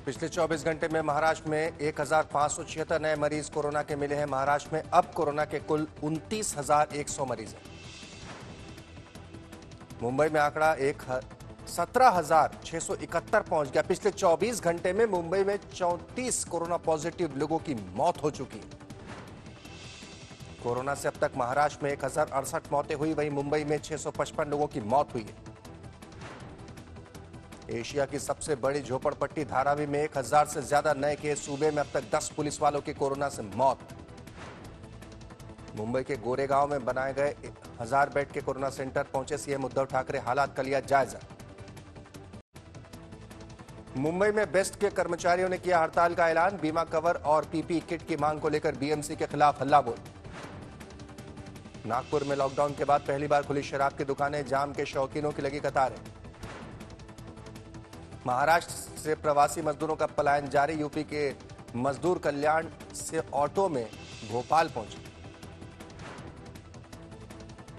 पिछले 24 घंटे में महाराष्ट्र में 1576 नए मरीज कोरोना के मिले हैं। महाराष्ट्र में अब कोरोना के कुल 29,100 मरीज हैं। मुंबई में आंकड़ा 17,671 पहुंच गया। पिछले 24 घंटे में मुंबई में 34 कोरोना पॉजिटिव लोगों की मौत हो चुकी है। कोरोना से अब तक महाराष्ट्र में 1068 मौतें हुई, वहीं मुंबई में 655 लोगों की मौत हुई है। एशिया की सबसे बड़ी झोपड़पट्टी धारावी में 1000 से ज्यादा नए केस। सूबे में अब तक 10 पुलिस वालों की कोरोना से मौत। मुंबई के गोरेगांव में बनाए गए 1000 बेड के कोरोना सेंटर पहुंचे सीएम उद्धव ठाकरे। हालात का लिया जायजा। मुंबई में बेस्ट के कर्मचारियों ने किया हड़ताल का ऐलान। बीमा कवर और पीपीई किट की मांग को लेकर बीएमसी के खिलाफ हल्ला बोल। नागपुर में लॉकडाउन के बाद पहली बार खुली शराब की दुकानें। जाम के शौकीनों की लगी कतारें। महाराष्ट्र से प्रवासी मजदूरों का पलायन जारी। यूपी के मजदूर कल्याण से ऑटो में भोपाल पहुंचे।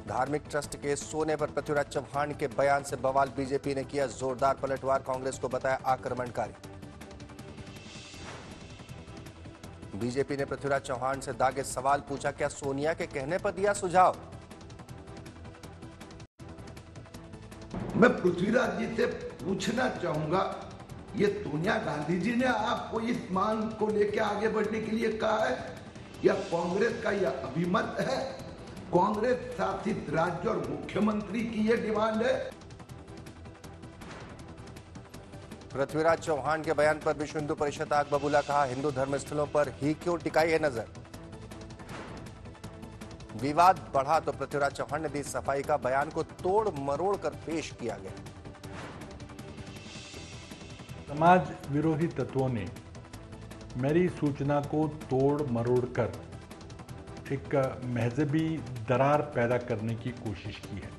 धार्मिक ट्रस्ट के सोने पर पृथ्वीराज चौहान के बयान से बवाल। बीजेपी ने किया जोरदार पलटवार। कांग्रेस को बताया आक्रमणकारी। बीजेपी ने पृथ्वीराज चौहान से दागे सवाल। पूछा, क्या सोनिया के कहने पर दिया सुझाव? मैं पृथ्वीराज जी से पूछना चाहूंगा, ये सोनिया गांधी जी ने आपको इस मांग को लेकर आगे बढ़ने के लिए कहा है या कांग्रेस का यह अभिमत है? कांग्रेस शासित राज्य और मुख्यमंत्री की यह डिमांड है? पृथ्वीराज चौहान के बयान पर विश्व हिंदू परिषद आग बबूला। कहा, हिंदू धर्मस्थलों पर ही क्यों टिकाई है नजर। विवाद बढ़ा तो पृथ्वीराज चौहान ने दी सफाई। का बयान को तोड़ मरोड़ कर पेश किया गया। समाज विरोधी तत्वों ने मेरी सूचना को तोड़ मरोड़ कर एक महजबी दरार पैदा करने की कोशिश की है।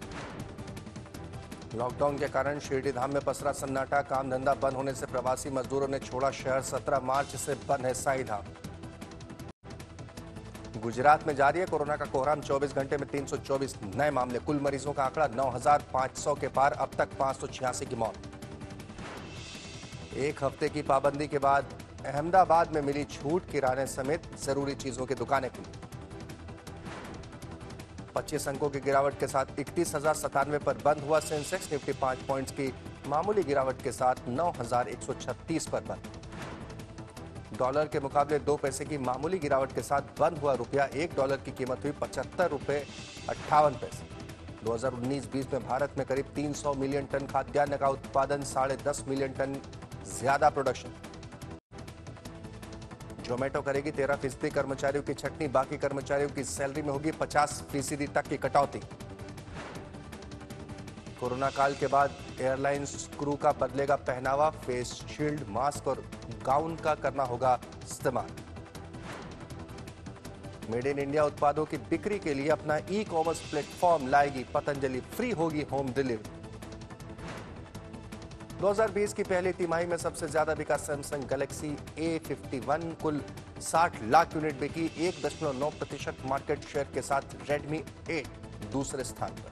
लॉकडाउन के कारण शिरडी धाम में पसरा सन्नाटा। काम धंधा बंद होने से प्रवासी मजदूरों ने छोड़ा शहर। 17 मार्च से बंद है साई धाम। गुजरात में जारी है कोरोना का कोहराम। 24 घंटे में 324 नए मामले। कुल मरीजों का आंकड़ा 9,500 के पार। अब तक 586 की मौत। एक हफ्ते की पाबंदी के बाद अहमदाबाद में मिली छूट। किराने समेत जरूरी चीजों की दुकानें खुली। 25 अंकों की गिरावट के साथ 31,097 पर बंद हुआ सेंसेक्स। निफ्टी 5 पॉइंट्स की मामूली गिरावट के साथ 9,136 पर बंद। डॉलर के मुकाबले 2 पैसे की मामूली गिरावट के साथ बंद हुआ रुपया। $1 की कीमत हुई 75 रुपए 58 पैसे। 2019-20 में भारत में करीब 300 मिलियन टन खाद्यान्न का उत्पादन। 10.5 मिलियन टन ज्यादा प्रोडक्शन। जोमेटो करेगी 13% कर्मचारियों की छटनी। बाकी कर्मचारियों की सैलरी में होगी 50% तक की कटौती। कोरोना काल के बाद एयरलाइंस क्रू का बदलेगा पहनावा। फेस शील्ड, मास्क और गाउन का करना होगा इस्तेमाल। मेड इन इंडिया उत्पादों की बिक्री के लिए अपना ई कॉमर्स प्लेटफॉर्म लाएगी पतंजलि। फ्री होगी होम डिलीवरी। 2020 की पहली तिमाही में सबसे ज्यादा बिका सैमसंग गैलेक्सी A51। कुल 60 लाख यूनिट बिकी। 1.9% मार्केट शेयर के साथ रेडमी 8 दूसरे स्थान पर।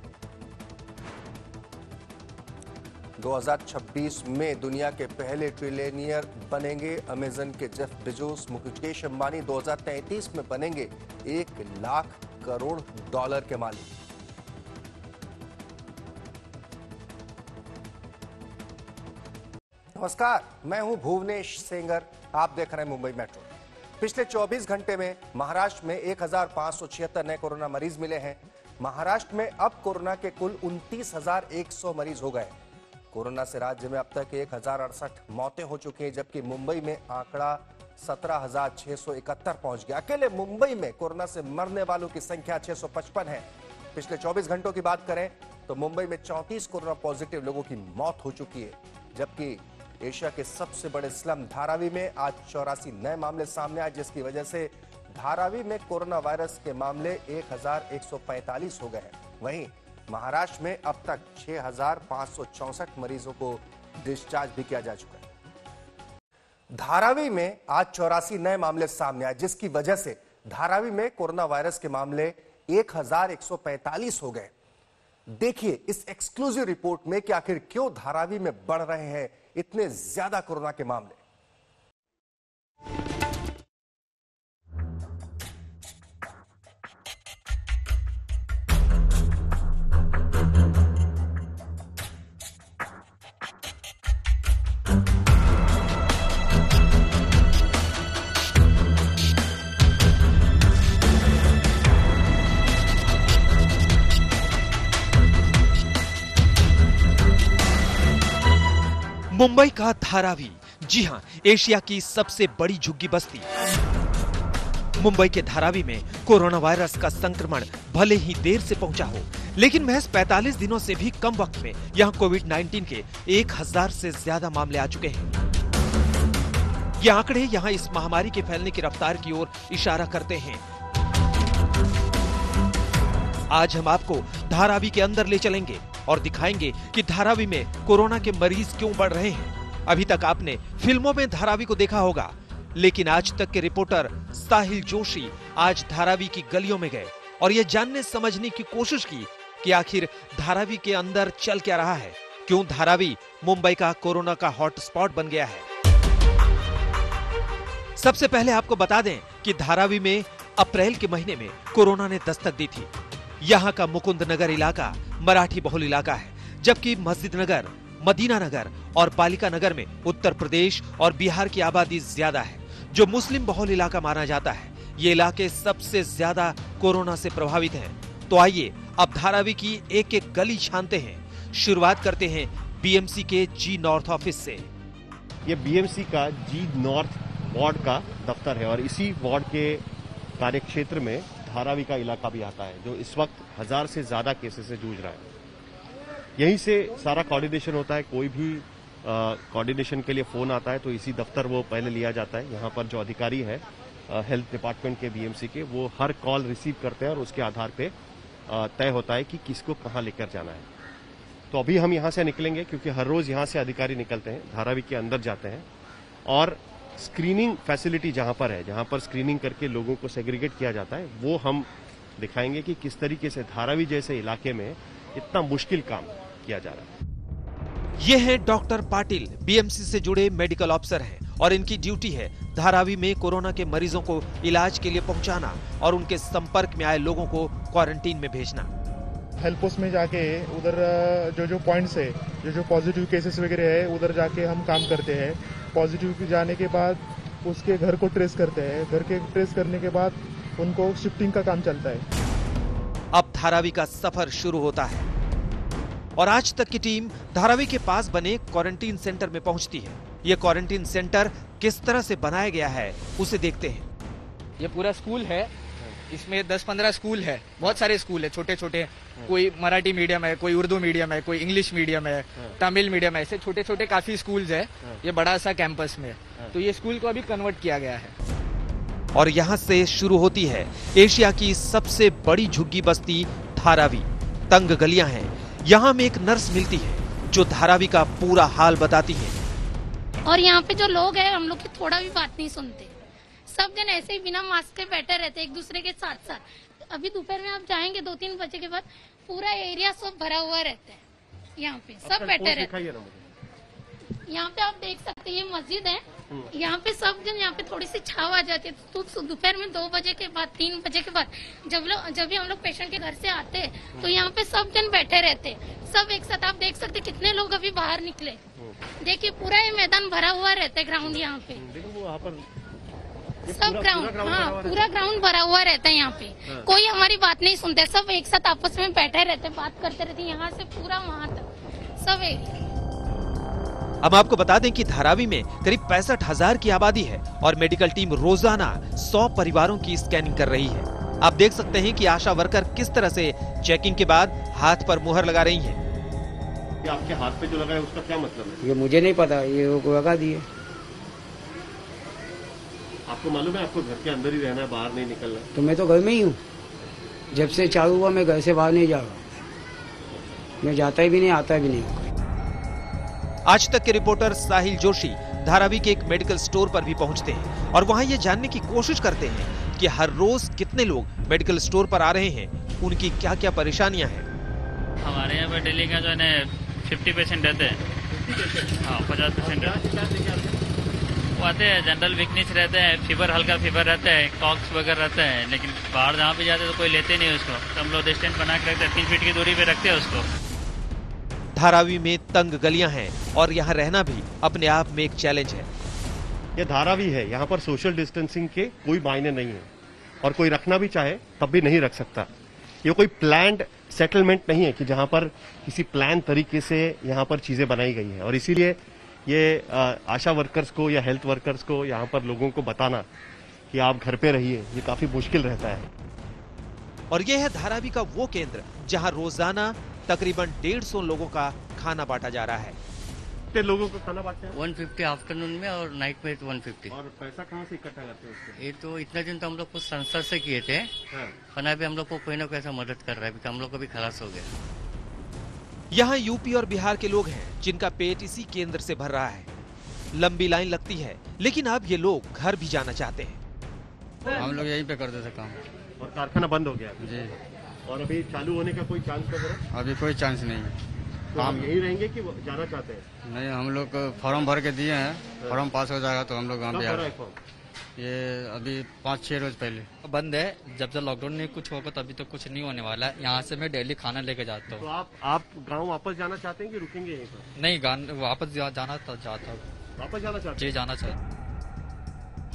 2026 में दुनिया के पहले ट्रिलियनियर बनेंगे अमेजन के जेफ बेजोस। मुकेश अंबानी 2033 में बनेंगे $1 लाख करोड़ के मालिक। नमस्कार, मैं हूं भुवनेश सेंगर। आप देख रहे हैं मुंबई मेट्रो। पिछले 24 घंटे में महाराष्ट्र में 1576 नए कोरोना मरीज मिले हैं। महाराष्ट्र में अब कोरोना के कुल 29,100 मरीज हो गए। कोरोना से राज्य में अब तक 1068 मौतें हो चुकी हैं, जबकि मुंबई में आंकड़ा 17,671 पहुंच गया। अकेले मुंबई में कोरोना से मरने वालों की संख्या 655 है। पिछले 24 घंटों की बात करें तो मुंबई में 34 कोरोना पॉजिटिव लोगों की मौत हो चुकी है, जबकि एशिया के सबसे बड़े स्लम धारावी में आज 84 नए मामले सामने आए, जिसकी वजह से धारावी में कोरोना वायरस के मामले 1,145 हो गए हैं। वहीं महाराष्ट्र में अब तक 6,564 मरीजों को डिस्चार्ज भी किया जा चुका है। धारावी में आज 84 नए मामले सामने आए, जिसकी वजह से धारावी में कोरोना वायरस के मामले 1,145 हो गए। देखिए इस एक्सक्लूसिव रिपोर्ट में कि आखिर क्यों धारावी में बढ़ रहे हैं इतने ज्यादा कोरोना के मामले। मुंबई का धारावी, जी हां, एशिया की सबसे बड़ी झुग्गी बस्ती। मुंबई के धारावी में कोरोना वायरस का संक्रमण भले ही देर से पहुंचा हो, लेकिन महज 45 दिनों से भी कम वक्त में यहां कोविड-19 के 1000 से ज्यादा मामले आ चुके हैं। ये आंकड़े यहां इस महामारी के फैलने की रफ्तार की ओर इशारा करते हैं। आज हम आपको धारावी के अंदर ले चलेंगे और दिखाएंगे कि धारावी में कोरोना के मरीज क्यों बढ़ रहे हैं। अभी तक आपने फिल्मों में धारावी को देखा होगा, लेकिन आज तक के रिपोर्टर साहिल जोशी आज धारावी की गलियों में गए और यह जानने समझने की कोशिश की कि आखिर धारावी के अंदर चल क्या रहा है, क्यों धारावी मुंबई का कोरोना का हॉटस्पॉट बन गया है। सबसे पहले आपको बता दें कि धारावी में अप्रैल के महीने में कोरोना ने दस्तक दी थी। यहाँ का मुकुंद नगर इलाका मराठी बहुल इलाका है, जबकि मस्जिद नगर, मदीना नगर और बालिका नगर में उत्तर प्रदेश और बिहार की आबादी ज्यादा है, जो मुस्लिम बहुल इलाका माना जाता है। ये इलाके सबसे ज्यादा कोरोना से प्रभावित हैं। तो आइए अब धारावी की एक एक गली छानते हैं। शुरुआत करते हैं बीएमसी के जी नॉर्थ ऑफिस से। ये बीएमसी का जी नॉर्थ वार्ड का दफ्तर है और इसी वार्ड के कार्यक्षेत्र में धारावी का इलाका भी आता है, जो इस वक्त 1000 से ज्यादा केसेस से जूझ रहा है। यहीं से सारा कोऑर्डिनेशन होता है। कोई भी कोऑर्डिनेशन के लिए फोन आता है तो इसी दफ्तर वो पहले लिया जाता है। यहाँ पर जो अधिकारी है हेल्थ डिपार्टमेंट के बीएमसी के, वो हर कॉल रिसीव करते हैं और उसके आधार पे तय होता है कि किसको कहाँ लेकर जाना है। तो अभी हम यहाँ से निकलेंगे क्योंकि हर रोज यहाँ से अधिकारी निकलते हैं, धारावी के अंदर जाते हैं और स्क्रीनिंग फैसिलिटी जहां पर है, जहां पर स्क्रीनिंग करके लोगों को सेग्रीगेट किया जाता है, वो हम दिखाएंगे कि किस तरीके से धारावी जैसे इलाके में इतना मुश्किल काम किया जा रहा है। ये हैं डॉक्टर पाटिल, बीएमसी से जुड़े मेडिकल ऑफिसर हैं और इनकी ड्यूटी है धारावी में कोरोना के मरीजों को इलाज के लिए पहुंचाना और उनके संपर्क में आए लोगों को क्वारंटीन में भेजना। हेल्प पोस्ट में जाके उधर जो पॉइंट्स है, जो पॉजिटिव केसेस वगैरह है, उधर जाके हम काम करते हैं। पॉजिटिव जाने के बाद उसके घर को ट्रेस करते हैं। घर के ट्रेस करने के बाद उनको शिफ्टिंग का काम चलता है। अब धारावी का सफर शुरू होता है और आज तक की टीम धारावी के पास बने क्वारंटीन सेंटर में पहुंचती है। ये क्वारंटीन सेंटर किस तरह से बनाया गया है उसे देखते हैं। ये पूरा स्कूल है, इसमें 10-15 स्कूल है, बहुत सारे स्कूल है छोटे छोटे। कोई मराठी मीडियम है, कोई उर्दू मीडियम है, कोई इंग्लिश मीडियम है, तमिल मीडियम है, ऐसे छोटे छोटे काफी स्कूल्स है। ये बड़ा सा कैंपस में, तो ये स्कूल को अभी कन्वर्ट किया गया है। और यहाँ से शुरू होती है एशिया की सबसे बड़ी झुग्गी बस्ती धारावी। तंग गलियां हैं। यहाँ में एक नर्स मिलती है जो धारावी का पूरा हाल बताती है। और यहाँ पे जो लोग हैं, हम लोग की थोड़ा भी बात नहीं सुनते। सब जन ऐसे ही बिना मास्क के बैठे रहते एक दूसरे के साथ साथ। अभी दोपहर में आप जाएंगे 2-3 बजे के बाद, पूरा एरिया सब भरा हुआ रहता है। यहाँ पे सब बैठे रहते हैं। यहाँ पे आप देख सकते हैं, ये मस्जिद है। यहाँ पे सब जन, यहाँ पे थोड़ी सी छाव आ जाती है। तो दोपहर में 2 बजे के बाद, 3 बजे के बाद जब भी हम लोग पेशेंट के घर से आते हैं तो यहाँ पे सब जन बैठे रहते हैं, सब एक साथ। आप देख सकते कितने लोग अभी बाहर निकले। देखिए पूरा ये मैदान भरा हुआ रहता है, ग्राउंड यहाँ पे सब ग्राउंड, हाँ पूरा ग्राउंड भरा हुआ रहता है। यहाँ पे कोई हमारी बात नहीं सुनते, सब एक साथ आपस में बैठे रहते, बात करते रहते, यहाँ से पूरा वहाँ तक सब एक। अब आपको बता दें कि धारावी में करीब 65,000 की आबादी है और मेडिकल टीम रोजाना 100 परिवारों की स्कैनिंग कर रही है। आप देख सकते हैं कि आशा वर्कर किस तरह से चेकिंग के बाद हाथ पर मुहर लगा रही हैं। ये आपके हाथ पे जो लगा है उसका क्या मतलब है? ये मुझे नहीं पता, ये वो लगा दिए। आपको मालूम है आपको घर के अंदर ही रहना है, बाहर नहीं निकलना? तो मैं तो घर में ही हूँ। जब से चालू हुआ मैं घर से बाहर नहीं जा रहा। मैं जाता ही भी नहीं, आता भी नहीं। आज तक के रिपोर्टर साहिल जोशी धारावी के एक मेडिकल स्टोर पर भी पहुंचते हैं और वहां ये जानने की कोशिश करते हैं कि हर रोज कितने लोग मेडिकल स्टोर पर आ रहे हैं, उनकी क्या क्या परेशानियां हैं। हमारे यहाँ पर डेली का जो है 50% रहते हैं। हाँ 50% वो आते हैं, जनरल वीकनेस रहते हैं, फीवर, हल्का फीवर रहता है, कॉक्स वगैरह रहता है। लेकिन बाहर जहाँ भी जाते हैं तो कोई लेते नहीं उसको, तो हम लोग डिस्टेंस बना के रखते हैं, 3 फीट की दूरी पे रखते हैं उसको। धारावी में तंग गलियां हैं और यहाँ रहना भी अपने आप में एक चैलेंज है। ये धारावी है, यहाँ पर सोशल डिस्टेंसिंग के कोई मायने नहीं है और कोई रखना भी चाहे तब भी नहीं रख सकता। ये कोई प्लान्ड सेटलमेंट नहीं है कि जहाँ पर किसी प्लान तरीके से यहाँ पर चीजें बनाई गई है और इसीलिए ये आशा वर्कर्स को या हेल्थ वर्कर्स को यहाँ पर लोगों को बताना कि आप घर पे रहिए, ये काफी मुश्किल रहता है। और यह है धारावी का वो केंद्र जहां रोजाना तकरीबन 150 लोगों का खाना बांटा जा रहा है। कितने लोगों को खाना बांटते हैं? 150 आफ्टरनून में और नाइट में 150। और पैसा कहाँ से इकट्ठा करते हैं उसके? ये तो इतना दिन तो हम लोग कुछ संस्था से किए थे, पर अभी हम लोग को कोई ना कोई ऐसा मदद कर रहा है, हम लोग को भी खलास हो गया। यहाँ यूपी और बिहार के लोग हैं जिनका पेट इसी केंद्र से भर रहा है। लंबी लाइन लगती है, लेकिन अब ये लोग घर भी जाना चाहते हैं। हम लोग यहीं पे करते थे काम। और कारखाना बंद हो गया जी। और अभी चालू होने का कोई चांस वगैरह? अभी कोई चांस नहीं है। तो हम यही रहेंगे कि जाना चाहते हैं? नहीं, हम लोग फॉर्म भर के दिए हैं, फॉर्म पास हो जाएगा तो हम लोग वहाँ पे आ रहे हैं। ये अभी 5-6 रोज पहले बंद है। जब तक लॉकडाउन में कुछ होगा तभी तो कुछ नहीं होने वाला है। यहाँ से मैं डेली खाना लेके जाता हूँ। तो आप गांव वापस जाना चाहते हैं कि रुकेंगे यहीं पर? नहीं, वापस जाना तो चाहता हूँ। वापस जाना चाहते हैं? जी, जाना चाहिए।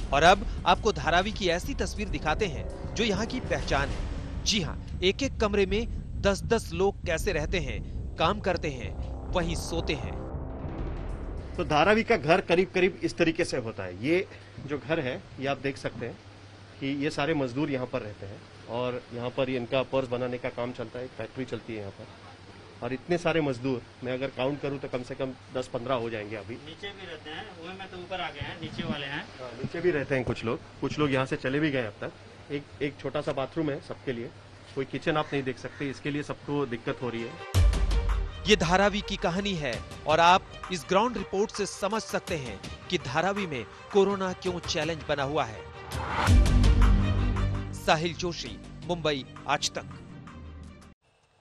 और अब आपको धारावी की ऐसी तस्वीर दिखाते हैं जो यहाँ की पहचान है। जी हाँ, एक एक कमरे में 10-10 लोग कैसे रहते हैं, काम करते हैं, वहीं सोते हैं। तो धारावी का घर करीब करीब इस तरीके से होता है। ये जो घर है ये आप देख सकते हैं कि ये सारे मजदूर यहाँ पर रहते हैं और यहाँ पर इनका पर्स बनाने का काम चलता है, एक फैक्ट्री चलती है यहाँ पर। और इतने सारे मजदूर मैं अगर काउंट करूँ तो कम से कम 10-15 हो जाएंगे। अभी नीचे भी रहते हैं, वो में तो ऊपर आ गए हैं, नीचे वाले हैं। नीचे भी रहते हैं कुछ लोग यहाँ से चले भी गए अब तक। एक छोटा सा बाथरूम है सबके लिए, कोई किचन आप नहीं देख सकते, इसके लिए सबको दिक्कत हो रही है। ये धारावी की कहानी है और आप इस ग्राउंड रिपोर्ट से समझ सकते हैं कि धारावी में कोरोना क्यों चैलेंज बना हुआ है। साहिल जोशी, मुंबई आज तक।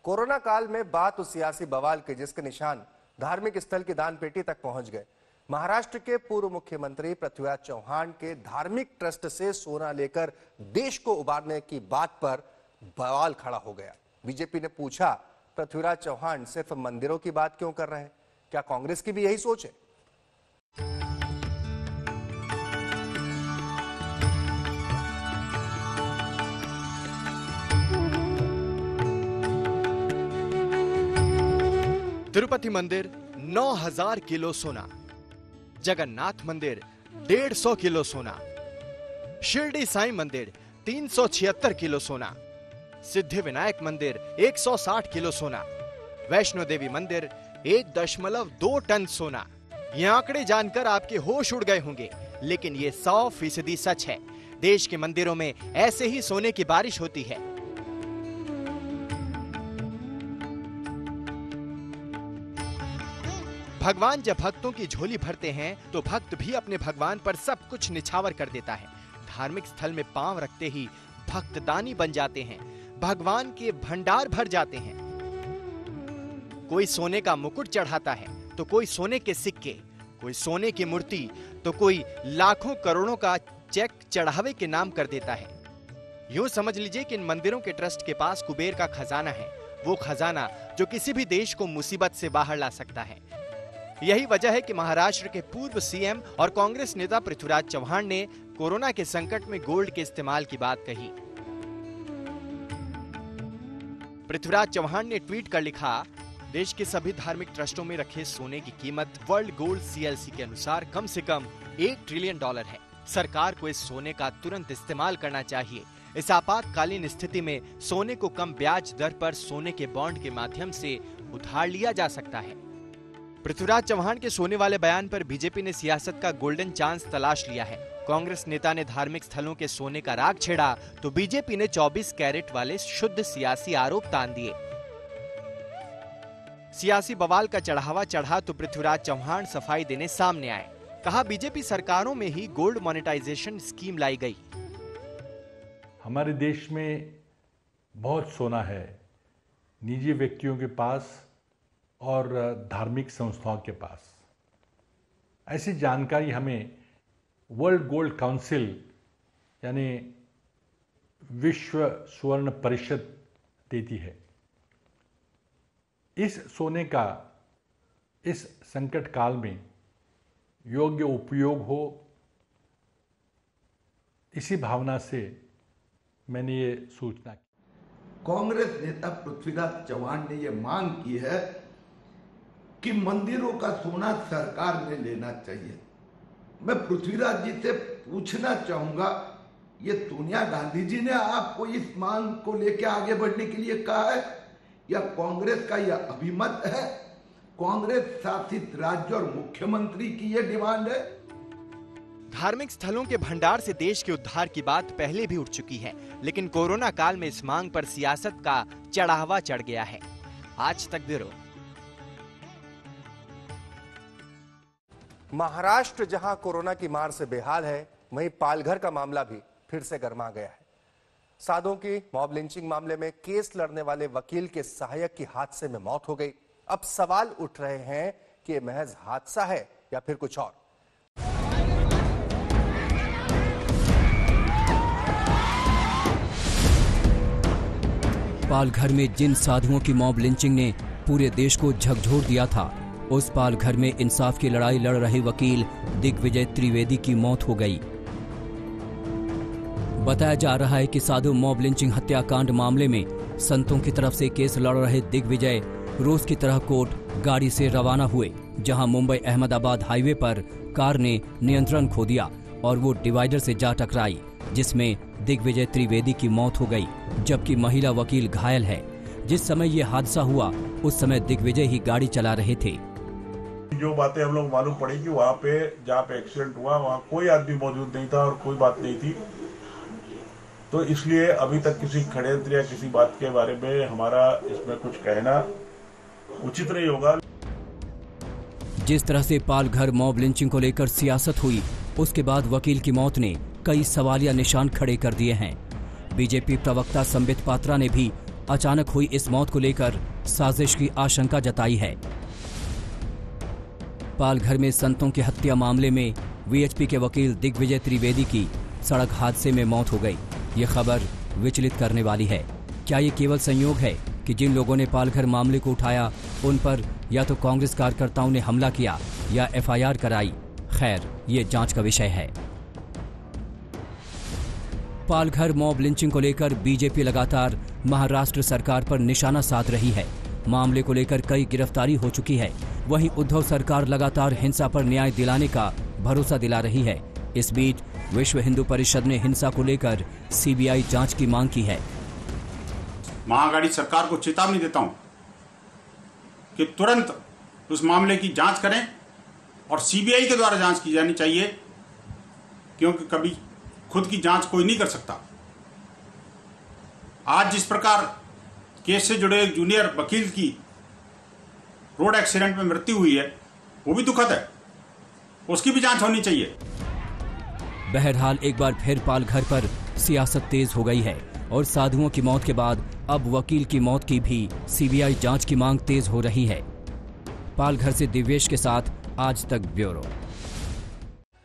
कोरोना काल में बात उस सियासी बवाल के जिसके निशान धार्मिक स्थल की दान पेटी तक पहुंच गए। महाराष्ट्र के पूर्व मुख्यमंत्री पृथ्वीराज चौहान के धार्मिक ट्रस्ट से सोना लेकर देश को उबारने की बात पर बवाल खड़ा हो गया। बीजेपी ने पूछा, पृथ्वीराज चौहान सिर्फ मंदिरों की बात क्यों कर रहे हैं? क्या कांग्रेस की भी यही सोच है? तिरुपति मंदिर 9000 किलो सोना, जगन्नाथ मंदिर 150 किलो सोना, शिरडी साईं मंदिर 376 किलो सोना, सिद्धि विनायक मंदिर 160 किलो सोना, वैष्णो देवी मंदिर 1.2 टन सोना। ये आंकड़े जानकर आपके होश उड़ गए होंगे, लेकिन ये 100% सच है। देश के मंदिरों में ऐसे ही सोने की बारिश होती है। भगवान जब भक्तों की झोली भरते हैं तो भक्त भी अपने भगवान पर सब कुछ निछावर कर देता है। धार्मिक स्थल में पांव रखते ही भक्त दानी बन जाते हैं, भगवान के भंडार भर जाते हैं। कोई सोने का मुकुट चढ़ाता है तो कोई सोने के सिक्के, कोई सोने की मूर्ति तो कोई लाखों करोड़ों का चेक चढ़ावे के नाम कर देता है। यूं समझ लीजिए कि इन मंदिरों के ट्रस्ट के पास कुबेर का खजाना है, वो खजाना जो किसी भी देश को मुसीबत से बाहर ला सकता है। यही वजह है कि महाराष्ट्र के पूर्व सीएम और कांग्रेस नेता पृथ्वीराज चौहान ने कोरोना के संकट में गोल्ड के इस्तेमाल की बात कही। पृथ्वीराज चौहान ने ट्वीट कर लिखा, देश के सभी धार्मिक ट्रस्टों में रखे सोने की कीमत वर्ल्ड गोल्ड सीएलसी के अनुसार कम से कम $1 ट्रिलियन है। सरकार को इस सोने का तुरंत इस्तेमाल करना चाहिए। इस आपातकालीन स्थिति में सोने को कम ब्याज दर पर सोने के बॉन्ड के माध्यम से उधार लिया जा सकता है। पृथ्वीराज चौहान के सोने वाले बयान पर बीजेपी ने सियासत का गोल्डन चांस तलाश लिया है। कांग्रेस नेता ने धार्मिक स्थलों के सोने का राग छेड़ा तो बीजेपी ने 24 कैरेट वाले शुद्ध सियासी आरोप तान दिए। सियासी बवाल का चढ़ावा चढ़ा तो पृथ्वीराज चौहान सफाई देने सामने आए। कहा, बीजेपी सरकारों में ही गोल्ड मोनेटाइजेशन स्कीम लाई गई। हमारे देश में बहुत सोना है, निजी व्यक्तियों के पास और धार्मिक संस्थाओं के पास। ऐसी जानकारी हमें वर्ल्ड गोल्ड काउंसिल यानी विश्व स्वर्ण परिषद देती है। इस सोने का इस संकट काल में योग्य उपयोग हो, इसी भावना से मैंने ये सूचना की। कांग्रेस नेता पृथ्वीराज चौहान ने ये मांग की है कि मंदिरों का सोना सरकार ने लेना चाहिए। मैं पृथ्वीराज जी से पूछना चाहूंगा, ये सोनिया गांधी जी ने आपको इस मांग को लेकर आगे बढ़ने के लिए कहा है या कांग्रेस का यह अभिमत है? कांग्रेस शासित राज्य और मुख्यमंत्री की यह डिमांड है? धार्मिक स्थलों के भंडार से देश के उद्धार की बात पहले भी उठ चुकी है, लेकिन कोरोना काल में इस मांग पर सियासत का चढ़ावा चढ़ गया है। आज तक ब्यूरो। महाराष्ट्र जहां कोरोना की मार से बेहाल है, वहीं पालघर का मामला भी फिर से गर्मा गया है। साधुओं की मॉब लिंचिंग मामले में केस लड़ने वाले वकील के सहायक की हादसे में मौत हो गई। अब सवाल उठ रहे हैं कि यह महज हादसा है या फिर कुछ और। पालघर में जिन साधुओं की मॉब लिंचिंग ने पूरे देश को झकझोर दिया था, उस पालघर में इंसाफ की लड़ाई लड़ रहे वकील दिग्विजय त्रिवेदी की मौत हो गई। बताया जा रहा है कि साधु मॉब लिंचिंग हत्याकांड मामले में संतों की तरफ से केस लड़ रहे दिग्विजय रोज की तरह कोर्ट गाड़ी से रवाना हुए, जहां मुंबई अहमदाबाद हाईवे पर कार ने नियंत्रण खो दिया और वो डिवाइडर से जा टकराई, जिसमें दिग्विजय त्रिवेदी की मौत हो गई, जबकि महिला वकील घायल है। जिस समय ये हादसा हुआ उस समय दिग्विजय ही गाड़ी चला रहे थे। जो बातें हम लोग मालूम पड़ी कि वहाँ पे जहाँ पे एक्सीडेंट हुआ वहाँ कोई आदमी मौजूद नहीं था और कोई बात नहीं थी, तो इसलिए अभी तक किसी षड्यंत्र या किसी बात के बारे में हमारा इसमें कुछ कहना उचित नहीं होगा। जिस तरह से पालघर मॉब लिंचिंग को लेकर सियासत हुई, उसके बाद वकील की मौत ने कई सवालिया निशान खड़े कर दिए हैं। बीजेपी प्रवक्ता संबित पात्रा ने भी अचानक हुई इस मौत को लेकर साजिश की आशंका जताई है। पालघर में संतों की हत्या मामले में वीएचपी के वकील दिग्विजय त्रिवेदी की सड़क हादसे में मौत हो गई। ये खबर विचलित करने वाली है। क्या ये केवल संयोग है कि जिन लोगों ने पालघर मामले को उठाया उन पर या तो कांग्रेस कार्यकर्ताओं ने हमला किया या एफआईआर कराई? खैर, ये जांच का विषय है। पालघर मॉब लिंचिंग को लेकर बीजेपी लगातार महाराष्ट्र सरकार पर निशाना साध रही है। मामले को लेकर कई गिरफ्तारी हो चुकी है। वहीं उद्धव सरकार लगातार हिंसा पर न्याय दिलाने का भरोसा दिला रही है। इस बीच विश्व हिंदू परिषद ने हिंसा को लेकर सीबीआई जांच की मांग की है। महाअघाड़ी सरकार को चेतावनी देता हूं कि तुरंत उस मामले की जांच करें और सीबीआई के द्वारा जांच की जानी चाहिए, क्योंकि कभी खुद की जांच कोई नहीं कर सकता। आज जिस प्रकार केस से जुड़े एक जूनियर वकील की रोड एक्सीडेंट में मृत्यु हुई है, वो भी दुखद है, उसकी भी जांच होनी चाहिए। बहरहाल एक बार फिर पालघर पर सियासत तेज हो गई है और साधुओं की मौत के बाद अब वकील की मौत की भी सीबीआई जांच की मांग तेज हो रही है। पालघर से दिव्येश के साथ आज तक ब्यूरो।